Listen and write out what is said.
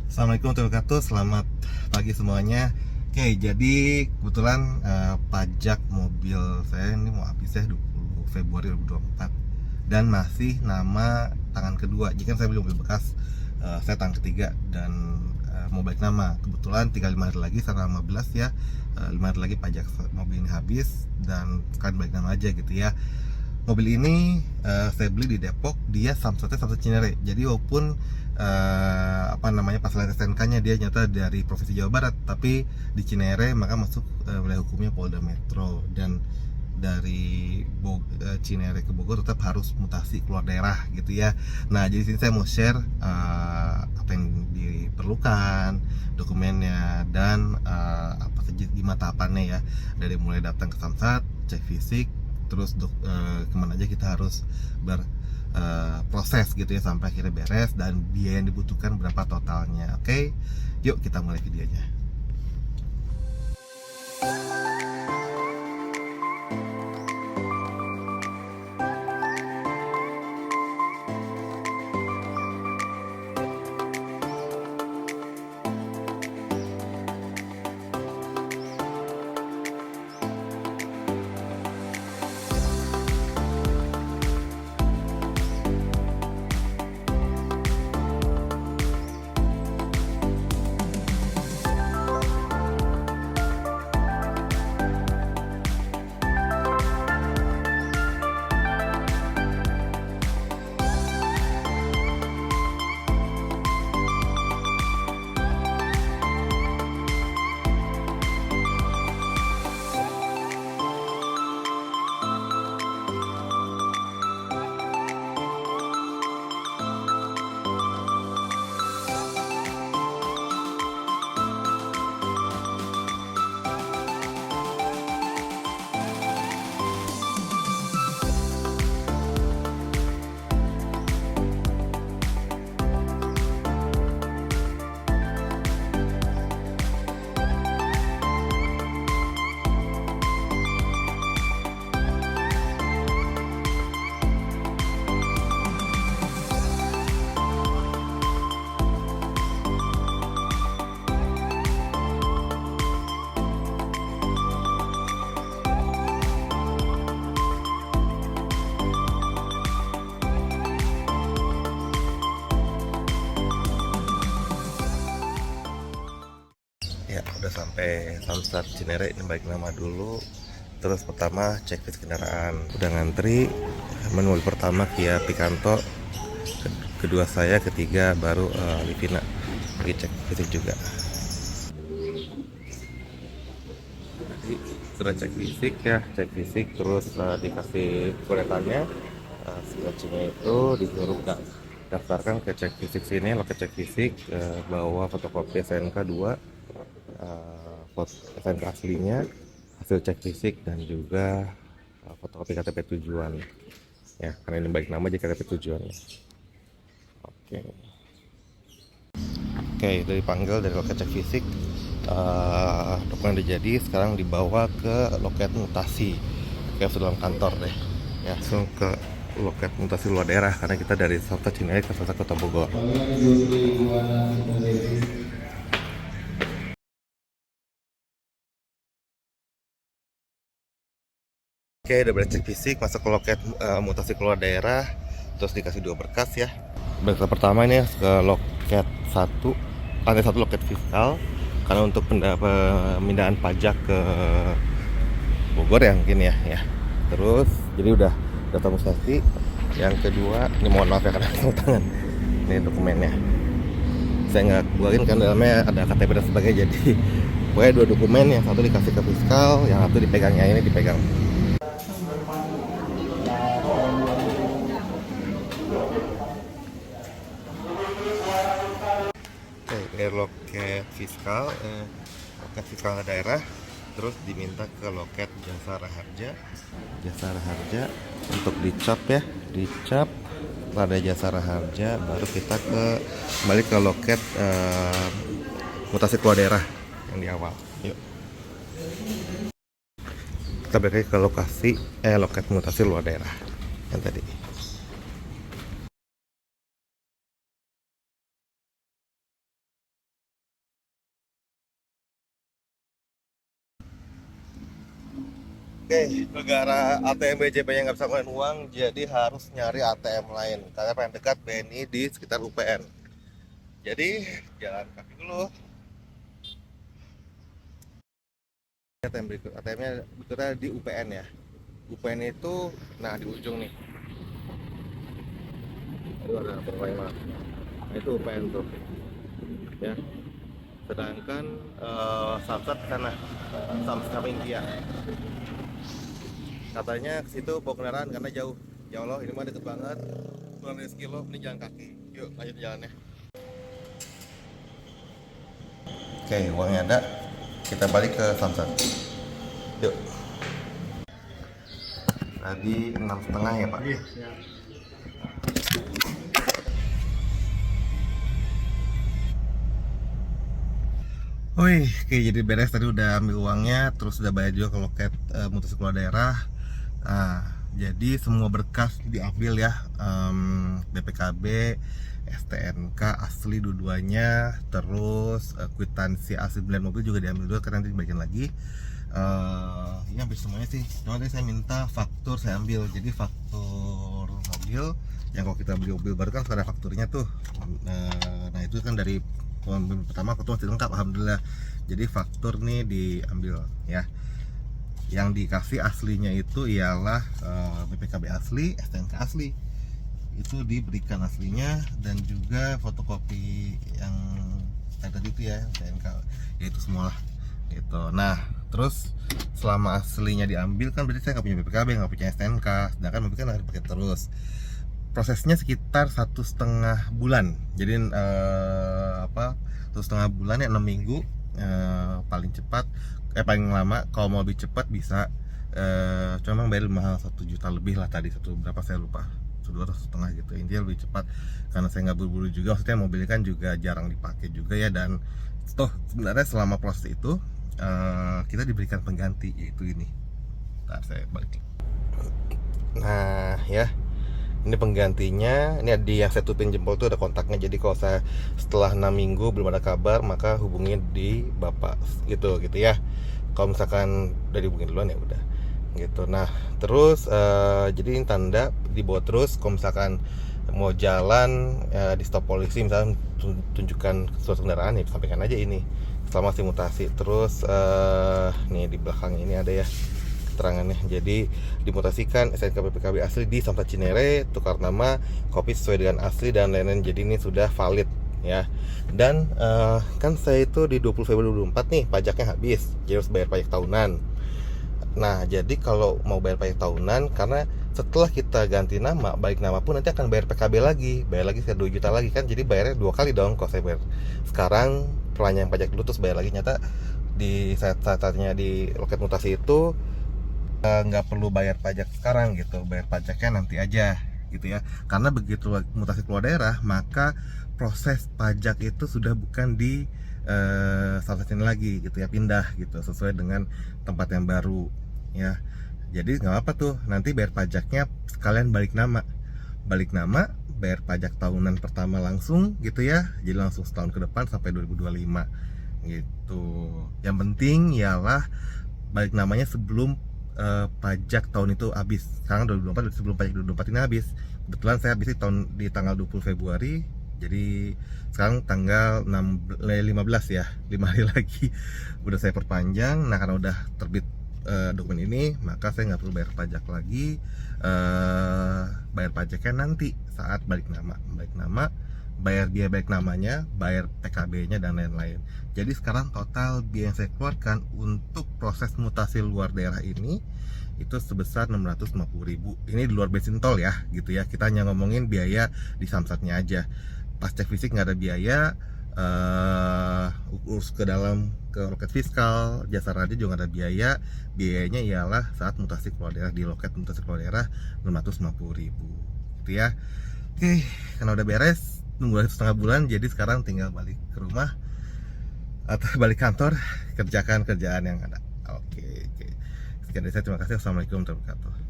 Assalamualaikum warahmatullahi wabarakatuh. Selamat pagi semuanya. Oke, jadi kebetulan pajak mobil saya ini mau habis ya 20 Februari 2024 dan masih nama tangan kedua. Jika saya beli mobil bekas, saya tangan ketiga dan mau balik nama. Kebetulan tinggal 5 hari lagi tanggal 15 ya. 5 hari lagi pajak mobil ini habis dan sekarang balik nama aja gitu ya. Mobil ini saya beli di Depok, dia Samsatnya Samsat Cinere. Jadi walaupun pas lihat STNK-nya dia nyata dari Provinsi Jawa Barat, tapi di Cinere maka masuk wilayah hukumnya Polda Metro, dan dari Cinere ke Bogor tetap harus mutasi keluar daerah gitu ya. Nah, jadi sini saya mau share apa yang diperlukan, dokumennya, dan apa saja gimana tahapannya ya, dari mulai datang ke Samsat, cek fisik, terus kemana aja kita harus berproses gitu ya sampai akhirnya beres, dan biaya yang dibutuhkan berapa totalnya. Oke, yuk kita mulai videonya. Ya, udah sampai Samsat Cinere, ini balik nama dulu. Terus pertama cek fisik kendaraan, udah ngantri. Mobil pertama Kia Picanto, kedua saya, ketiga baru Livina. Lagi cek fisik juga. Jadi sudah cek fisik ya, cek fisik terus dikasih kuretannya. Swatchnya itu disuruh daftarkan ke cek fisik sini, loket cek fisik, bawa fotokopi SNK 2, foto SNK aslinya, hasil cek fisik, dan juga fotokopi KTP tujuan ya, karena ini baik nama jadi KTP tujuannya. Oke, itu dipanggil dari loket cek fisik. Dokumen udah jadi, sekarang dibawa ke loket mutasi kayak dalam kantor deh ya, langsung ke loket mutasi luar daerah karena kita dari Samsat Cinere ke Samsat Kota Bogor. Oke, udah beres cek fisik, masuk ke loket mutasi keluar daerah, terus dikasih 2 berkas ya. Berkas pertama ini ke loket 1, lantai 1 loket fiskal, karena untuk pemindahan pajak ke Bogor ya mungkin ya. Terus jadi udah data mutasi. Yang kedua, ini mohon maaf ya karena tanda tangan, ini dokumennya saya nggak keluarin kan, dalamnya ada KTP dan sebagainya. Jadi pokoknya 2 dokumen, yang satu dikasih ke fiskal, yang satu dipegangnya, ini dipegang. Oke, loket fiskal daerah, terus diminta ke loket Jasara Harja untuk dicap ya, pada Jasara Harja baru kita kembali ke loket mutasi keluar daerah yang di awal. Yuk kita balik lagi ke loket mutasi luar daerah yang tadi. Oke, negara ATM BJP-nya nggak bisa ngeluarin uang, jadi harus nyari ATM lain. Karena paling dekat BNI di sekitar UPN. Jadi jalan kaki dulu. ATM berikut, ATM-nya berikutnya di UPN ya. UPN itu, nah di ujung nih. Aduh ada berlima. Nah itu UPN tuh, ya. Sedangkan Samsat ke sana, Samsat sama India. Katanya ke situ bawa kendaraan karena jauh. Ya Allah, ini mah deket banget. Kurang dari sekilo, ini jalan kaki. Yuk lanjut jalannya. Oke, uangnya ada. Kita balik ke Samsat. Yuk. Tadi 6,5 ya Pak? Iya. Wih, oke jadi beres tadi udah ambil uangnya, terus udah bayar juga ke loket mutus keluar daerah. Nah, jadi semua berkas diambil ya, BPKB, STNK asli dua-duanya, terus kwitansi asli belian mobil juga diambil dulu karena nanti dibagiin lagi. Ini hampir semuanya sih. Cuma tadi saya minta faktur saya ambil, jadi faktur mobil yang kalau kita beli mobil baru kan sudah ada fakturnya tuh. Nah itu kan dari pertama aku tuh masih lengkap alhamdulillah, jadi faktur nih diambil ya. Yang dikasih aslinya itu ialah BPKB asli, STNK asli itu diberikan aslinya, dan juga fotokopi yang tadi itu ya STNK, yaitu semua lah gitu. Nah terus selama aslinya diambil kan berarti saya nggak punya BPKB, nggak punya STNK, sedangkan mobil kan harus pakai terus. Prosesnya sekitar 1,5 bulan, jadi 1,5 bulan ya 6 minggu paling cepat, paling lama. Kalau mau lebih cepat bisa, cuma memang bayar mahal 1 juta lebih lah tadi, satu berapa saya lupa, 2,5 gitu. Intinya lebih cepat karena saya nggak buru-buru juga, maksudnya mobilnya kan juga jarang dipakai juga ya. Dan toh sebenarnya selama proses itu kita diberikan pengganti, yaitu ini. Ntar saya balik. Nah ya, ini penggantinya. Ini di yang saya tutupin jempol tuh ada kontaknya, jadi kalau saya setelah 6 minggu belum ada kabar maka hubungi di bapak gitu ya. Kalau misalkan udah dihubungin duluan ya udah gitu. Nah terus jadi ini tanda dibawa terus. Kalau misalkan mau jalan di stop polisi misalkan tunjukkan surat kendaraan ya sampaikan aja ini selama simulasi. Terus nih di belakang ini ada ya keterangannya. Jadi dimutasikan STNK BPKB asli di Samsat Cinere, tukar nama, kopi sesuai dengan asli dan lain-lain. Jadi ini sudah valid ya. Dan kan saya itu di 20 Februari 2024 nih pajaknya habis, jadi harus bayar pajak tahunan. Nah jadi kalau mau bayar pajak tahunan, karena setelah kita ganti nama, balik nama pun nanti akan bayar PKB lagi, bayar lagi sekitar 2 juta lagi kan, jadi bayarnya 2 kali dong. Kalau saya bayar sekarang perpanjang pajak dulu terus bayar lagi, nyata di saat-saatnya di loket mutasi itu nggak perlu bayar pajak sekarang gitu, bayar pajaknya nanti aja gitu ya. Karena begitu mutasi keluar daerah, maka proses pajak itu sudah bukan di salah satunya lagi gitu ya, pindah gitu sesuai dengan tempat yang baru ya. Jadi nggak apa tuh, nanti bayar pajaknya sekalian balik nama, bayar pajak tahunan pertama langsung gitu ya, jadi langsung setahun ke depan sampai 2025 gitu. Yang penting ialah balik namanya sebelum pajak tahun itu habis. Sekarang 2024, sebelum pajak 2024 ini habis. Kebetulan saya habis di tanggal 20 Februari. Jadi sekarang tanggal 15 ya, 5 hari lagi udah saya perpanjang. Nah karena udah terbit dokumen ini, maka saya nggak perlu bayar pajak lagi. Bayar pajaknya nanti saat balik nama, bayar biaya balik namanya, bayar PKB-nya dan lain-lain. Jadi sekarang total biaya yang saya keluarkan untuk proses mutasi luar daerah ini itu sebesar 650.000. Ini di luar bensin tol ya, gitu ya. Kita hanya ngomongin biaya di Samsatnya aja. Pas cek fisik nggak ada biaya. Urus ke dalam ke loket fiskal, jasa raja juga nggak ada biaya. Biayanya ialah saat mutasi keluar daerah di loket mutasi keluar daerah 650.000, gitu ya. Oke, karena udah beres, nunggu 1,5 bulan, jadi sekarang tinggal balik ke rumah atau balik kantor, kerjakan kerjaan yang ada. Oke. Sekian dari saya, terima kasih. Assalamualaikum warahmatullahi wabarakatuh.